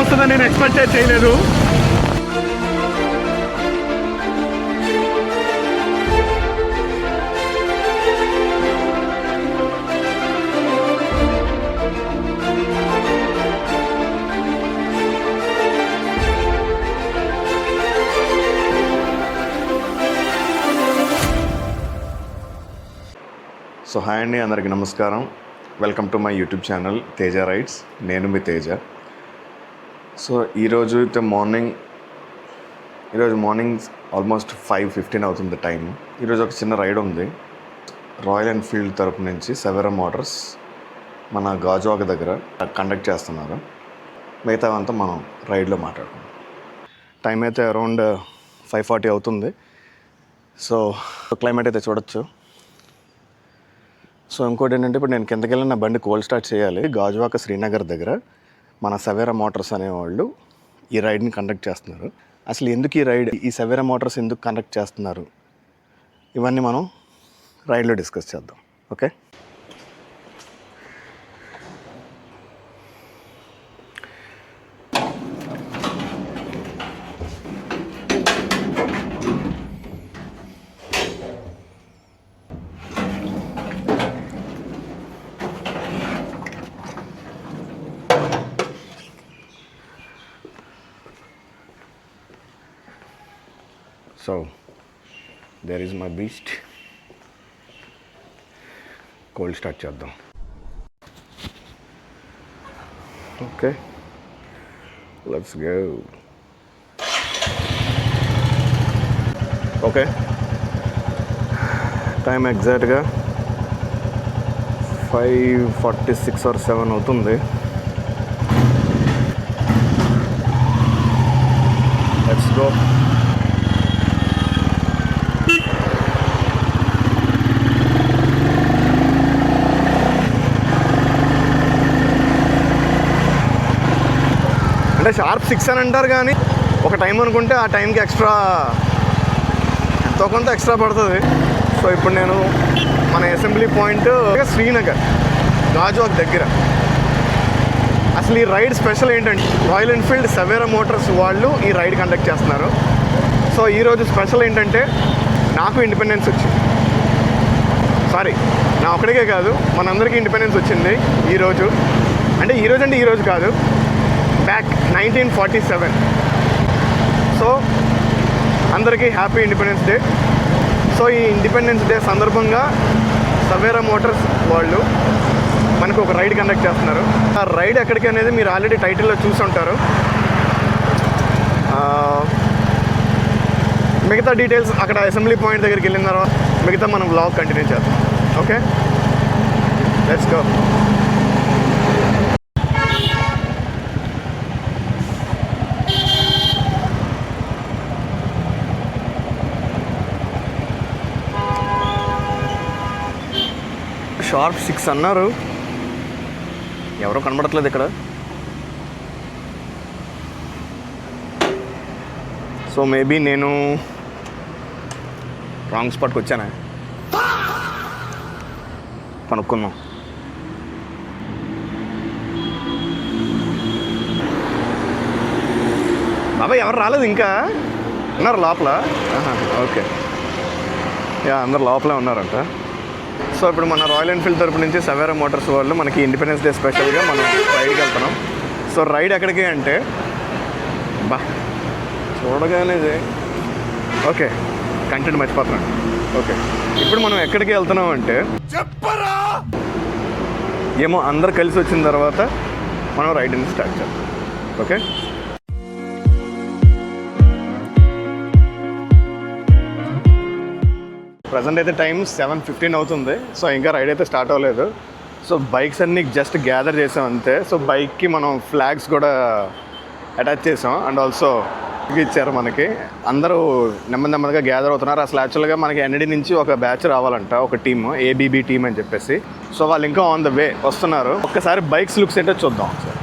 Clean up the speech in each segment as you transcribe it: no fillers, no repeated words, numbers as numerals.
వస్తుందని నేను ఎక్స్పెక్ట్ చేయలేదు. సో హాయ్ అండి, అందరికీ నమస్కారం. Welcome to my YouTube channel Teja rides. నేను మీ తేజ. సో ఈరోజు మార్నింగ్ ఆల్మోస్ట్ 5:15 అవుతుంది టైం. ఈరోజు ఒక చిన్న రైడ్ ఉంది. రాయల్ ఎన్ఫీల్డ్ తరపు నుంచి సవేరా మోటార్స్ మన గాజువాక దగ్గర కండక్ట్ చేస్తున్నారు. మిగతా అంతా మనం రైడ్లో మాట్లాడుకుందాం. టైం అయితే అరౌండ్ 5:40 అవుతుంది. సో క్లైమేట్ అయితే చూడొచ్చు. సో ఇంకోటి ఏంటంటే, ఇప్పుడు నేను కిందకి వెళ్ళి నా బండి కోల్డ్ స్టార్ట్ చేయాలి. గాజువాక శ్రీనగర్ దగ్గర మన సవేరా మోటార్స్ అనేవాళ్ళు ఈ రైడ్ని కండక్ట్ చేస్తున్నారు. అసలు ఎందుకు ఈ సవేరా మోటార్స్ ఎందుకు కండక్ట్ చేస్తున్నారు, ఇవన్నీ మనం రైడ్లో డిస్కస్ చేద్దాం. Okay, so there is my beast. Cold start చేద్దాం. Okay, let's go. Okay, time ఎగ్జాక్ట్గా 5:46 or 7 అవుతుంది. Let's go. అంటే షార్ప్ 6 అని అంటారు, కానీ ఒక టైం అనుకుంటే ఆ టైంకి ఎక్స్ట్రా ఎంతో కొంత ఎక్స్ట్రా పడుతుంది. సో ఇప్పుడు నేను మన అసెంబ్లీ పాయింట్ శ్రీనగర్ గాజువాక్ దగ్గర. అసలు ఈ రైడ్ స్పెషల్ ఏంటంటే, రాయల్ ఎన్ఫీల్డ్ సవేరా మోటార్స్ వాళ్ళు ఈ రైడ్ కండక్ట్ చేస్తున్నారు. సో ఈరోజు స్పెషల్ ఏంటంటే, నాకు ఇండిపెండెన్స్ వచ్చింది. సారీ, నా ఒక్కడికే కాదు, మనందరికీ ఇండిపెండెన్స్ వచ్చింది ఈరోజు. అంటే ఈరోజు కాదు, బ్యాక్ 1947. సో అందరికీ హ్యాపీ ఇండిపెండెన్స్ డే. సో ఈ ఇండిపెండెన్స్ డే సందర్భంగా సవేరా మోటార్స్ వాళ్ళు మనకు ఒక రైడ్ కండక్ట్ చేస్తున్నారు. ఆ రైడ్ ఎక్కడికి అనేది మీరు ఆల్రెడీ టైటిల్లో చూసి ఉంటారు. మిగతా డీటెయిల్స్ అక్కడ అసెంబ్లీ పాయింట్ దగ్గరికి వెళ్ళిన తర్వాత మిగతా మనం వ్లాగ్ కంటిన్యూ చేద్దాం. Okay, let's go. షార్ప్ 6 అన్నారు, ఎవరో కనబడట్లేదు ఇక్కడ. సో మేబీ నేను రాంగ్ స్పాట్కి వచ్చానా, కనుక్కుందాం. బాబాయ్ ఎవరు రాలేదు ఇంకా? ఉన్నారు లోపల? ఓకే, యా, అందరు లోపలే ఉన్నారంట. సో ఇప్పుడు మన రాయల్ ఎన్ఫీల్డ్ తరపు నుంచి సవేరా మోటార్స్ వాళ్ళు మనకి ఇండిపెండెన్స్ డే స్పెషల్గా మనం రైడ్కి వెళ్తున్నాం. సో రైడ్ ఎక్కడికి అంటే, చూడగానే ఓకే, కంటెంట్ మర్చిపోతున్నాను. ఓకే, ఇప్పుడు మనం ఎక్కడికి వెళ్తున్నాం అంటే, చెప్పరా ఏమో అందరు కలిసి వచ్చిన తర్వాత మనం రైడ్ని స్టార్ట్ చేద్దాం. ఓకే, ప్రజెంట్ అయితే టైం 7:15 అవుతుంది. సో ఇంకా రైడ్ అయితే స్టార్ట్ అవ్వలేదు. సో బైక్స్ అన్నీ జస్ట్ గ్యాదర్ చేసాం అంతే. సో బైక్కి మనం ఫ్లాగ్స్ కూడా అటాచ్ చేసాం. అండ్ ఆల్సో ఇచ్చారు మనకి. అందరూ నెమ్మదిగా గ్యాదర్ అవుతున్నారు. అసలు యాక్చువల్గా మనకి ఎన్ఐడి నుంచి ఒక బ్యాచ్ రావాలంట, ఒక టీమ్, ఏబీబీ టీమ్ అని చెప్పేసి. సో వాళ్ళు ఇంకా ఆన్ ద వే వస్తున్నారు. ఒక్కసారి బైక్స్ లుక్స్ ఏంటో చూద్దాం ఒకసారి.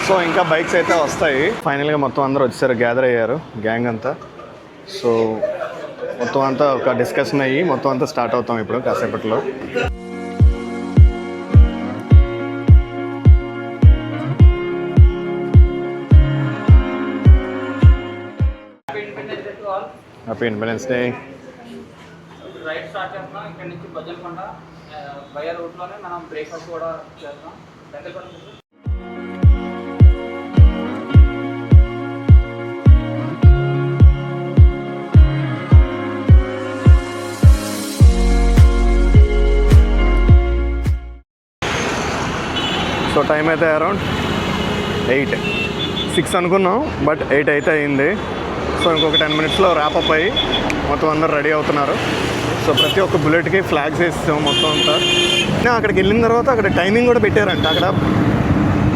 సో ఇంకా బైక్స్ అయితే వస్తాయి. ఫైనల్గా మొత్తం అందరూ వచ్చేసారు, గ్యాదర్ అయ్యారు గ్యాంగ్ అంతా. సో మొత్తం అంతా ఒక డిస్కషన్ అయ్యి మొత్తం అంతా స్టార్ట్ అవుతాం ఇప్పుడు కాసేపట్లో. Happy independence day. Right start చేస్తున్నాం ఇక్కడ నుంచి బజల్కొండ వయ రూట్లోనే మనం బ్రేక్ఫాస్ట్ కూడా చేస్తాం. సో టైం అయితే అరౌండ్ 8, 6 అనుకున్నాం, బట్ 8 అయితే అయింది. సో ఇంకొక 10 మినిట్స్లో ర్యాపప్ అయ్యి మొత్తం అందరు రెడీ అవుతున్నారు. సో ప్రతి ఒక్క బుల్లెట్కి ఫ్లాగ్స్ వేస్తాం మొత్తం అంతా. అక్కడికి వెళ్ళిన తర్వాత అక్కడ టైమింగ్ కూడా పెట్టారంట. అక్కడ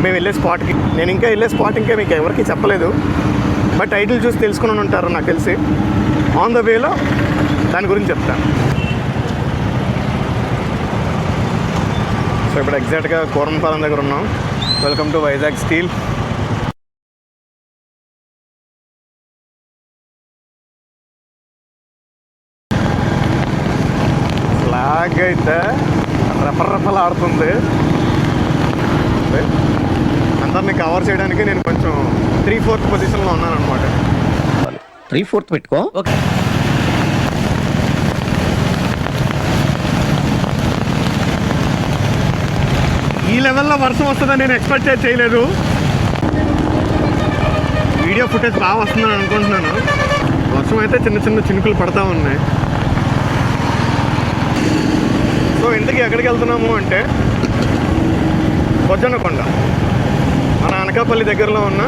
మేము వెళ్ళే స్పాట్కి, నేను ఇంకా వెళ్ళే స్పాట్ ఇంకా మీకు ఎవరికి చెప్పలేదు, బట్ టైటిల్ చూసి తెలుసుకుని ఉంటారు నాకు తెలిసి. ఆన్ ద వేలో దాని గురించి చెప్తాను. సో ఇప్పుడు ఎగ్జాక్ట్గా కోరంపాలెం దగ్గర ఉన్నాం. Welcome to Vizag steel. Flag అయితే రెపరెపలాడుతుంది. అందరినీ కవర్ చేయడానికి నేను కొంచెం 3/4 పొజిషన్లో ఉన్నాను అనమాట. 3/4 పెట్టుకో. ఈ లెవెల్లో వర్షం వస్తుందని నేను ఎక్స్పెక్ట్ చేయలేదు. వీడియో ఫుటేజ్ బాగా వస్తుందని అనుకుంటున్నాను. వర్షం అయితే చిన్న చిన్న చినుకులు పడతా ఉన్నాయి. సో ఇంతకీ ఎక్కడికి వెళ్తున్నాము అంటే బొజ్జన్నకొండ, మన అనకాపల్లి దగ్గరలో ఉన్న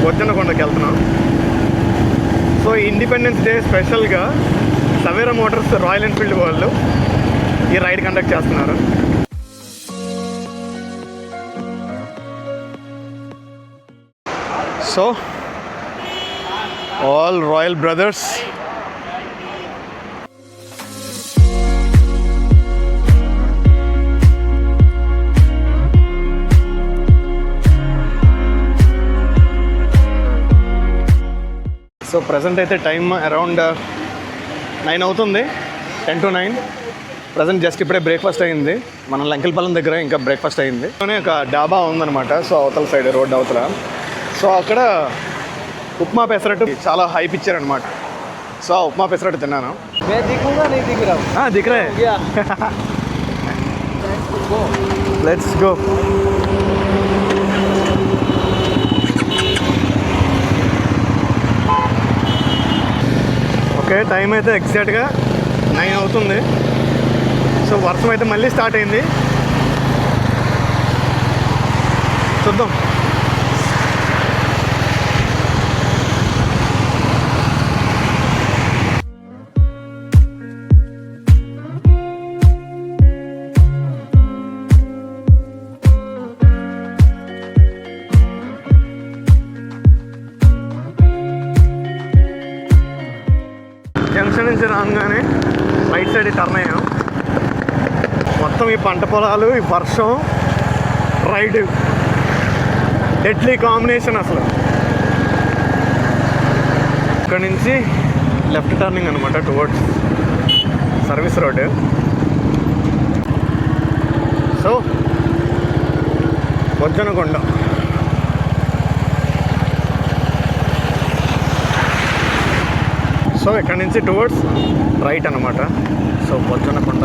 బొజ్జన్నకొండకి వెళ్తున్నాం. సో ఇండిపెండెన్స్ డే స్పెషల్గా సవేరా మోటార్స్ రాయల్ ఎన్ఫీల్డ్ వాళ్ళు ఈ రైడ్ కండక్ట్ చేస్తున్నారు. So all royal brothers. So present అయితే టైం అరౌండ్ 9 అవుతుంది, 10 to 9. ప్రజెంట్ జస్ట్ ఇప్పుడే బ్రేక్ఫాస్ట్ అయింది. మన లంకెలపాలెం దగ్గర ఇంకా బ్రేక్ఫాస్ట్ అయింది. ఒక డాబా ఉందన్నమాట. సో అవతల సైడ్ రోడ్ అవతల. సో అక్కడ ఉప్మా పెసరట్టు చాలా హైప్ ఇచ్చారనమాట. సో ఆ ఉప్మా పెసరట్టు తిన్నాను. దిక్రే లెట్స్ గో. ఓకే, టైం అయితే ఎగ్జాక్ట్గా 9 అవుతుంది. సో వర్షం అయితే మళ్ళీ స్టార్ట్ అయింది. చూద్దాం. జంక్షన్ నుంచి రాగానే రైట్ సైడ్ టర్న్ అయ్యాం. మొత్తం ఈ పంట పొలాలు, ఈ వర్షం, రైడ్, డెడ్లీ కాంబినేషన్ అసలు. ఇక్కడ నుంచి లెఫ్ట్ టర్నింగ్ అనమాట towards service road. So Bojjannakonda. So ఇక్కడ నుంచి టువర్డ్స్ రైట్ అనమాట. సో బొజ్జన్నకొండ.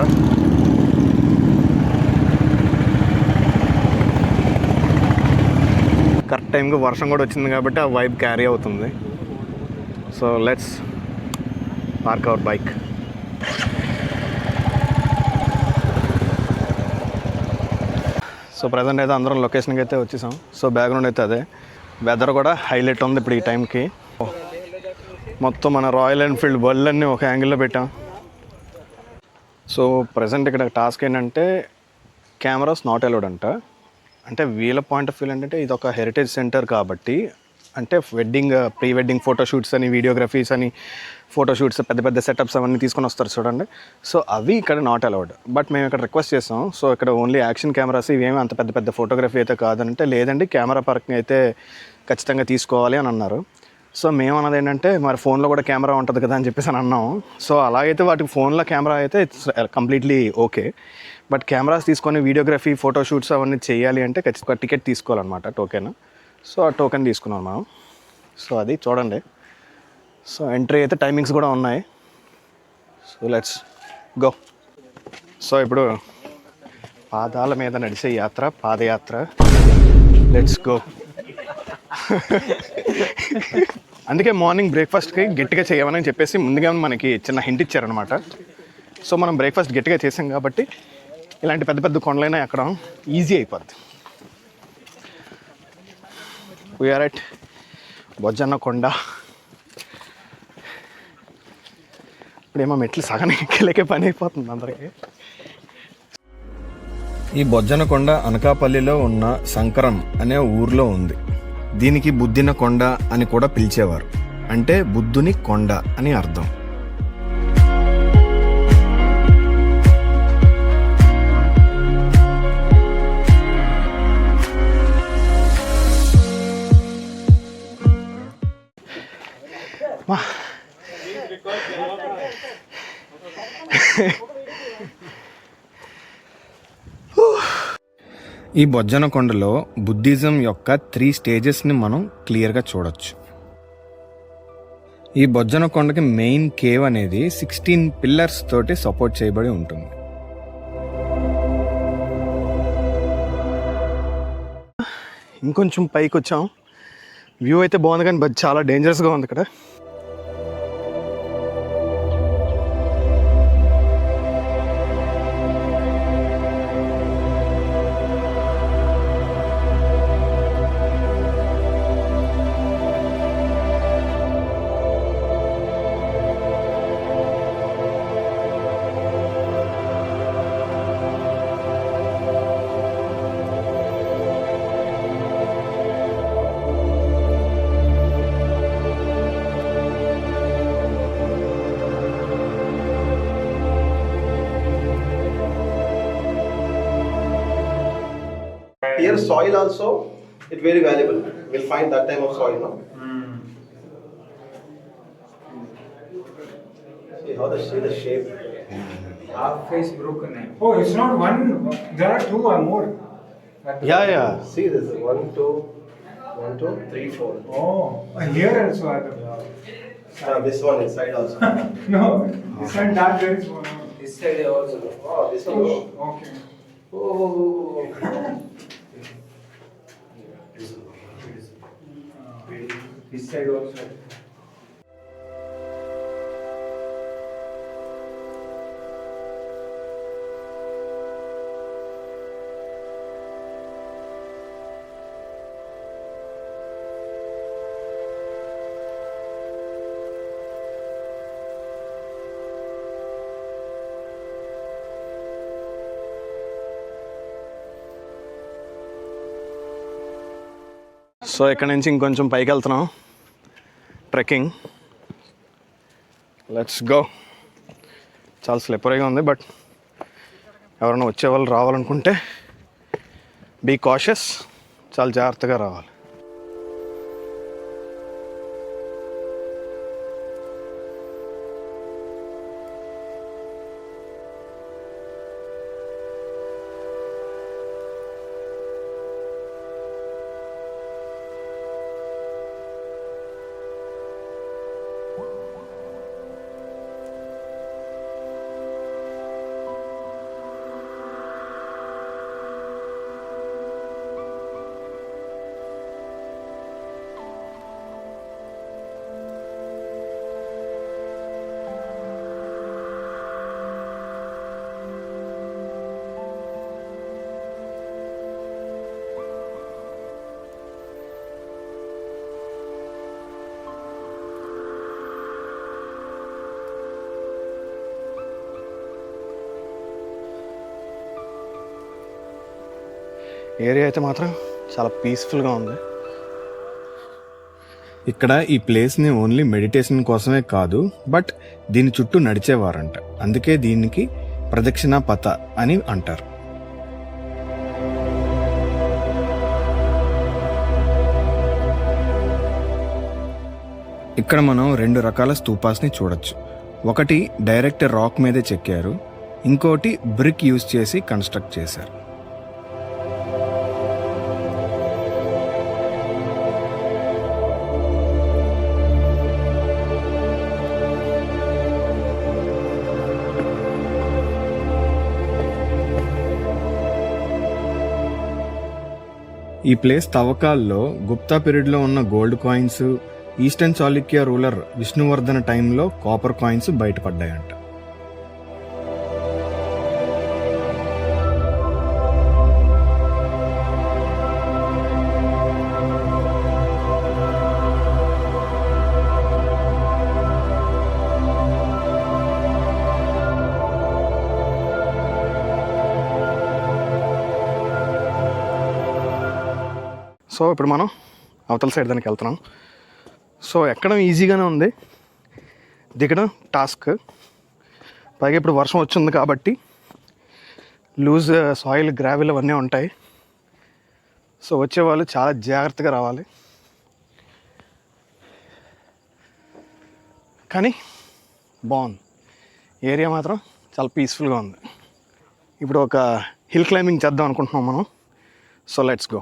కరెక్ట్ టైంకి వర్షం కూడా వచ్చింది కాబట్టి ఆ వైబ్ క్యారీ అవుతుంది. So let's park our bike. So present అయితే అందరం లొకేషన్కి అయితే వచ్చేసాం. సో బ్యాక్గ్రౌండ్ అయితే అదే. వెదర్ కూడా హైలైట్ ఉంది ఇప్పుడు ఈ టైంకి. మొత్తం మన రాయల్ ఎన్ఫీల్డ్ బళ్ళన్నీ ఒక యాంగిల్లో పెట్టాం. సో ప్రజెంట్ ఇక్కడ టాస్క్ ఏంటంటే కెమెరాస్ నాట్ అలౌడ్ అంట. అంటే వీళ్ళ పాయింట్ ఆఫ్ వ్యూ ఏంటంటే ఇది ఒక హెరిటేజ్ సెంటర్ కాబట్టి అంటే వెడ్డింగ్ ప్రీ వెడ్డింగ్ ఫోటోషూట్స్ అని వీడియోగ్రఫీస్ అని ఫోటోషూట్స్ పెద్ద పెద్ద సెటప్స్ అవన్నీ తీసుకొని వస్తారు చూడండి. సో అవి ఇక్కడ నాట్ అలౌడ్. బట్ మేము ఇక్కడ రిక్వెస్ట్ చేసాం. సో ఇక్కడ ఓన్లీ యాక్షన్ కెమెరాస్ ఇవేమి అంత పెద్ద పెద్ద ఫోటోగ్రఫీ అయితే కాదంటే, లేదండి కెమెరా పార్కింగ్ అయితే ఖచ్చితంగా తీసుకోవాలి అని అన్నారు. సో మేము అన్నది ఏంటంటే మరి ఫోన్లో కూడా కెమెరా ఉంటుంది కదా అని చెప్పేసి అని అన్నాం. సో అలాగైతే వాటికి ఫోన్లో కెమెరా అయితే it's completely okay. But cameras తీసుకొని వీడియోగ్రఫీ ఫోటోషూట్స్ అవన్నీ చేయాలి అంటే ఖచ్చితంగా టికెట్ తీసుకోవాలన్నమాట, టోకెన్. సో ఆ టోకెన్ తీసుకున్నాం మనం. సో అది చూడండి. సో ఎంట్రీ అయితే టైమింగ్స్ కూడా ఉన్నాయి. So let's go. సో ఇప్పుడు పాదాల మీద నడిచే యాత్ర, పాదయాత్ర. Let's go. అందుకే మార్నింగ్ బ్రేక్ఫాస్ట్కి గట్టిగా చేయమని చెప్పేసి ముందుగా మనకి చిన్న హింట్ ఇచ్చారనమాట. సో మనం బ్రేక్ఫాస్ట్ గట్టిగా చేసాం కాబట్టి ఇలాంటి పెద్ద పెద్ద కొండలైనా ఎక్కడం ఈజీ అయిపోద్ది. వీఆర్ ఎట్ బొజ్జన్న కొండ. ఇప్పుడేమో మెట్లు సగం ఎక్కలేకే పని అయిపోతుంది అందరికీ. ఈ బొజ్జన కొండ అనకాపల్లిలో ఉన్న సంకరం అనే ఊర్లో ఉంది. దీనికి బుద్ధిన కొండ అని కూడా పిలిచేవారు. అంటే బుద్ధుని కొండ అని అర్థం. ఈ బొజ్జన కొండలో బుద్ధిజం యొక్క 3 స్టేజెస్ని మనం క్లియర్గా చూడొచ్చు. ఈ బొజ్జన కొండకి మెయిన్ కేవ్ అనేది 16 పిల్లర్స్ తోటి సపోర్ట్ చేయబడి ఉంటుంది. ఇంకొంచెం పైకి వచ్చాం. వ్యూ అయితే బాగుంది కానీ బట్ చాలా డేంజరస్గా ఉంది ఇక్కడ. Here soil also, it's very valuable. We'll find that type of soil, no? See the shape. Half face broken. Oh, it's not one. There are 2 or more. Yeah. See this, 1, 2, 3, 4. Oh, here also are the. This one inside also. No, this one that there is one. This side also. Oh, this one. Okay. Oh. This side also. So ఇక్కడ నుంచి ఇంకొంచెం పైకి వెళ్తున్నాం, trekking. Let's go. చాలా స్లిప్పరీగా ఉంది, but ఎవరైనా వచ్చేవాళ్ళు రావాలనుకుంటే బీ కాషియస్, చాలా జాగ్రత్తగా రావాలి. ఏరియా అయితే మాత్రం చాలా పీస్ఫుల్గా ఉంది. ఇక్కడ ఈ ప్లేస్ని ఓన్లీ మెడిటేషన్ కోసమే కాదు, బట్ దీని చుట్టూ నడిచేవారంట. అందుకే దీనికి ప్రదక్షిణ పథ అని అంటారు. ఇక్కడ మనం 2 రకాల స్తూపాస్ని చూడొచ్చు. ఒకటి డైరెక్ట్ రాక్ మీదే చెక్కారు, ఇంకోటి బ్రిక్ యూజ్ చేసి కన్స్ట్రక్ట్ చేశారు. ఈ ప్లేస్ తవ్వకాల్లో గుప్తా పీరియడ్లో ఉన్న gold coins, eastern Chalukya ruler Vishnuvardhana టైంలో కాపర్ కాయిన్స్ బయటపడ్డాయంట. సో ఇప్పుడు మనం అవతల సైడ్ దానికి వెళ్తున్నాం. సో ఎక్కడం ఈజీగానే ఉంది, దిగడం టాస్క్. పైగా ఇప్పుడు వర్షం వచ్చింది కాబట్టి లూజ్ సాయిల్, గ్రావెల్ అవన్నీ ఉంటాయి. సో వచ్చేవాళ్ళు చాలా జాగ్రత్తగా రావాలి. కానీ బాగుంది, ఏరియా మాత్రం చాలా పీస్ఫుల్గా ఉంది. ఇప్పుడు ఒక హిల్ క్లైంబింగ్ చేద్దాం అనుకుంటున్నాం మనం. So let's go.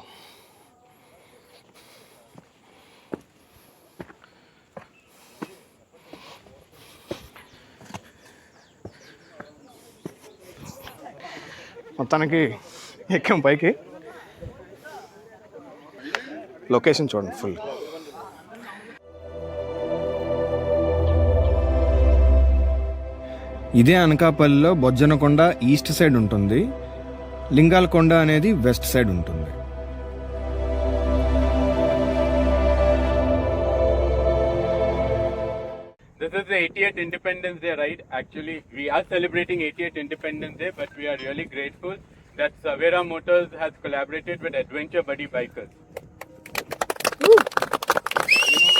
మొత్తానికి ఎక్కాం పైకి. లొకేషన్ చూడండి ఫుల్. ఇదే అనకాపల్లిలో బొజ్జనకొండ ఈస్ట్ సైడ్ ఉంటుంది, లింగాలకొండ అనేది వెస్ట్ సైడ్ ఉంటుంది. This is the 80th Independence Day ride. Actually, we are celebrating 80th Independence Day, but we are really grateful that Savera Motors has collaborated with Adventure Buddy Bikers.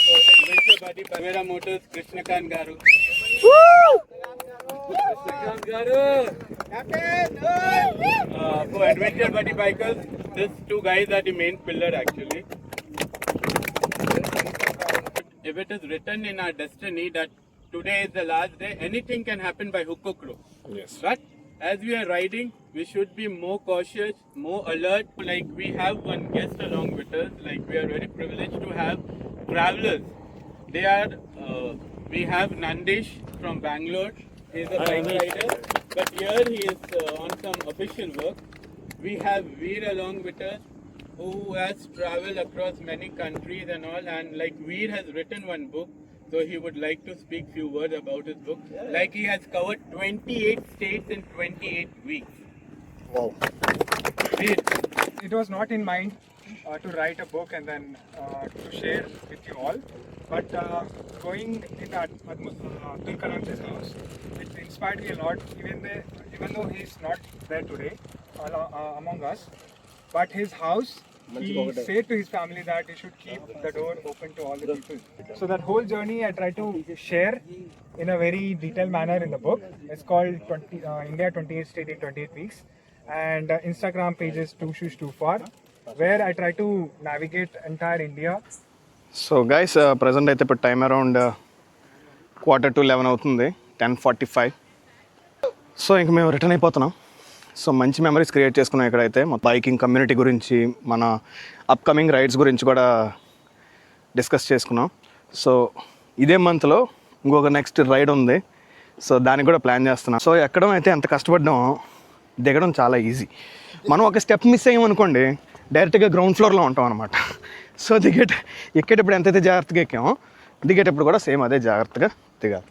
For Adventure Buddy Savera Motors, Krishnakant Garu. Krishnakant Garu. For Adventure Buddy Bikers, these 2 guys are the main pillar actually. If it is written in our destiny that today is the last day, anything can happen by hook or crook. Yes. But as we are riding, we should be more cautious, more alert. Like we have one guest along with us. Like we are very privileged to have travelers. They are, we have Nandish from Bangalore. He is a bike rider. But here he is on some official work. We have Veer along with us, who has traveled across many countries and all, and like Veer has written one book, so he would like to speak few words about his book. Like he has covered 28 states in 28 weeks. Wow. Veer. It was not in mind to write a book and then to share with you all, but going in Abdul Kalam's house, it inspired me a lot. Even though he's not there today among us, but his house, he said to his family that he should keep the door open to all the people. So that whole journey I try to share in a very detailed manner in the book. It's called India 28 State in 28 Weeks, and Instagram page is Too Shoes Too Far, where I try to navigate entire India. So guys present అయితే ఇప్పుడు time around 11:15 అవుతుంది, 10:45. So ఇంక మేము return అయిపోతున్నాం. So మంచి memories create చేసుకున్నాం ఇక్కడైతే. మా బైకింగ్ కమ్యూనిటీ గురించి, మన అప్కమింగ్ రైడ్స్ గురించి కూడా డిస్కస్ చేసుకున్నాం. సో ఇదే మంత్లో ఇంకొక నెక్స్ట్ రైడ్ ఉంది, సో దానికి కూడా ప్లాన్ చేస్తున్నాం. సో ఎక్కడం అయితే ఎంత కష్టపడ్డామో దిగడం చాలా ఈజీ. మనం ఒక స్టెప్ మిస్ అయ్యామనుకోండి, డైరెక్ట్గా గ్రౌండ్ ఫ్లోర్లో ఉంటాం అనమాట. సో ఎక్కేటప్పుడు ఎంతైతే జాగ్రత్తగా ఎక్కామో దిగేటప్పుడు కూడా సేమ్ అదే జాగ్రత్తగా దిగాలి.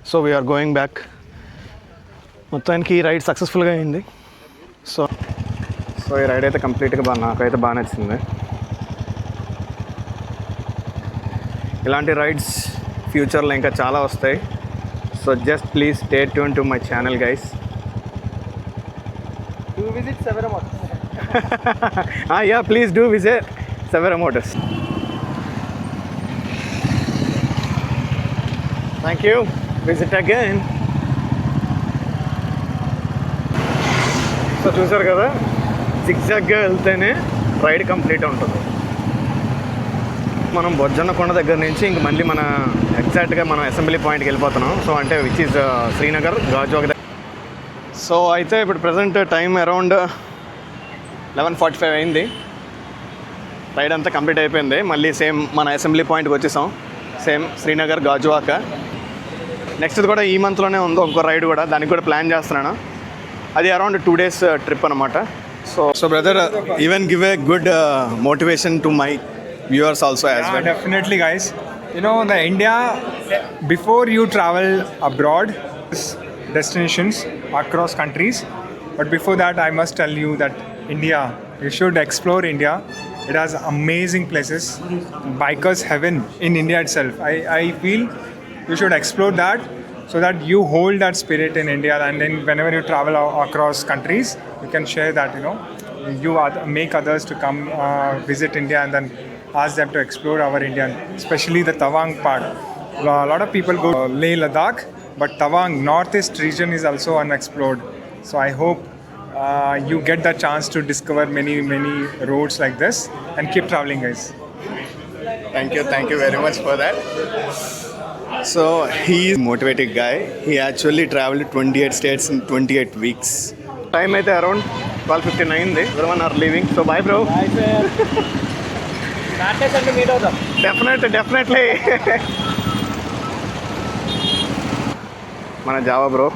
So we are going back. మొత్తానికి ఈ రైడ్ సక్సెస్ఫుల్గా అయింది. సో ఈ రైడ్ అయితే కంప్లీట్గా నాకైతే బాగా నచ్చింది. ఇలాంటి రైడ్స్ ఫ్యూచర్లో ఇంకా చాలా వస్తాయి. So just please stay tune to my channel guys. Do visit Severa Motors. Yeah, please do visit Severa Motors. Thank you. Visit again. So చూసారు కదా, జిగ్జాగ్గా వెళ్తేనే రైడ్ కంప్లీట్ ఉంటుంది. మనం బొజ్జన్నకొండ దగ్గర నుంచి ఇంక మళ్ళీ మన ఎగ్జాక్ట్గా మనం అసెంబ్లీ పాయింట్కి వెళ్ళిపోతున్నాం. సో అంటే which is Srinagar Gajuwaka. So అయితే ఇప్పుడు ప్రజెంట్ టైం అరౌండ్ 11:45 అయింది. రైడ్ అంతా కంప్లీట్ అయిపోయింది. మళ్ళీ సేమ్ మన అసెంబ్లీ పాయింట్కి వచ్చేసాం. సేమ్ శ్రీనగర్ గాజువాక. నెక్స్ట్ కూడా ఈ మంత్లోనే ఉంది ఇంకో రైడ్ కూడా, దానికి కూడా ప్లాన్ చేస్తున్నాను. అది అరౌండ్ 2 days ట్రిప్ అనమాట. So brother, even give a good motivation to my viewers also as well. Definitely, guys. You know, the India, before you travel abroad, destinations across countries, but before that, I must tell you that India, you should explore India. It has amazing places, bikers heaven in India itself. I feel you should explore that so that you hold that spirit in India, and then whenever you travel across countries, you can share that, you know, you make others to come visit India and then ask them to explore our India, especially the Tawang part. A lot of people go to Leh Ladakh, but Tawang northeast region is also unexplored. So I hope you get the chance to discover many roads like this and keep traveling, guys. Thank you very much for that. So he is a motivated guy. He actually traveled 28 states in 28 weeks. Time అయితే around 12:59 అయింది. Everyone are leaving. So bye bro. Bye sir. Saturday meet అవుదాం. Definitely. మన Java bro.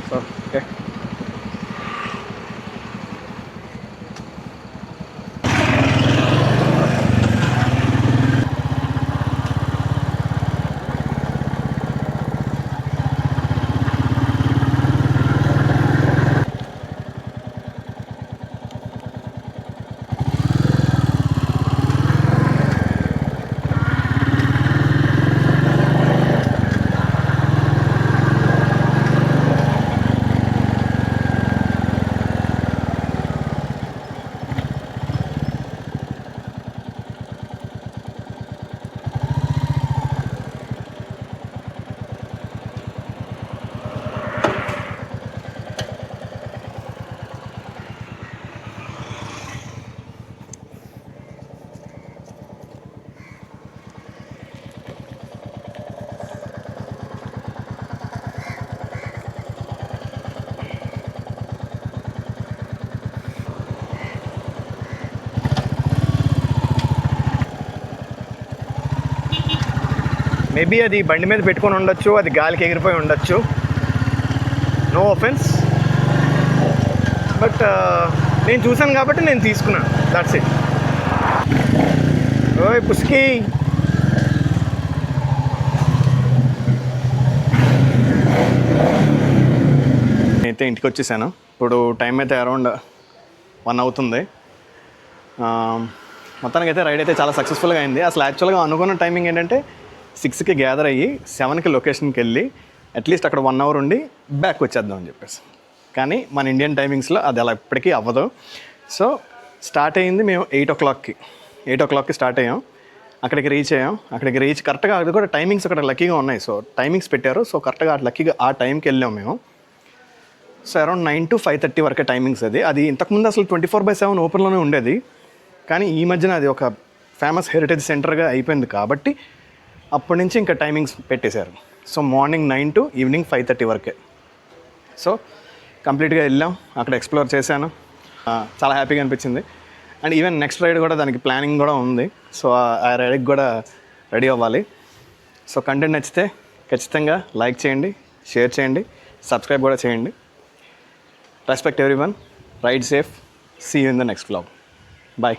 So okay. Maybe అది బండి మీద పెట్టుకొని ఉండొచ్చు, అది గాలికి ఎగిరిపోయి ఉండొచ్చు. నో ఆఫెన్స్, బట్ నేను చూశాను కాబట్టి నేను తీసుకున్నాను. That's it. ఓయ్ పుస్కి, నేనైతే ఇంటికి వచ్చేసాను. ఇప్పుడు టైం అయితే అరౌండ్ 1 అవుతుంది. మొత్తానికి అయితే రైడ్ అయితే చాలా సక్సెస్ఫుల్గా అయింది. అసలు యాక్చువల్గా అనుకున్న టైమింగ్ ఏంటంటే 6కి గ్యాదర్ అయ్యి 7కి లొకేషన్కి వెళ్ళి అట్లీస్ట్ అక్కడ 1 hour ఉండి బ్యాక్ వచ్చేద్దాం అని చెప్పేసి. కానీ మన ఇండియన్ టైమింగ్స్లో అది అలా ఇప్పటికీ అవ్వదు. సో స్టార్ట్ అయ్యింది మేము 8 o'clockకి స్టార్ట్ అయ్యాం. అక్కడికి రీచ్ అయ్యాం. అక్కడికి రీచ్ కరెక్ట్గా అది కూడా టైమింగ్స్ అక్కడ లక్కీగా ఉన్నాయి. సో టైమింగ్స్ పెట్టారు. సో కరెక్ట్గా లక్కీగా ఆ టైంకి వెళ్ళాం మేము. సో అరౌండ్ 9 to 5:30 వరకే టైమింగ్స్. అది ఇంతకుముందు అసలు 24/7 ఓపెన్లోనే ఉండేది. కానీ ఈ మధ్యన అది ఒక ఫేమస్ హెరిటేజ్ సెంటర్గా అయిపోయింది కాబట్టి అప్పటి నుంచి ఇంకా టైమింగ్స్ పెట్టేశారు. సో మార్నింగ్ 9 to ఈవినింగ్ 5:30 వరకే. సో కంప్లీట్గా వెళ్ళాం, అక్కడ ఎక్స్ప్లోర్ చేశాను. చాలా హ్యాపీగా అనిపించింది. అండ్ ఈవెన్ నెక్స్ట్ రైడ్ కూడా దానికి ప్లానింగ్ కూడా ఉంది. సో ఆ రైడ్కి కూడా రెడీ అవ్వాలి. సో కంటెంట్ నచ్చితే ఖచ్చితంగా లైక్ చేయండి, షేర్ చేయండి, సబ్స్క్రైబ్ కూడా చేయండి. Respect everyone. Ride safe. See you in the next vlog. Bye.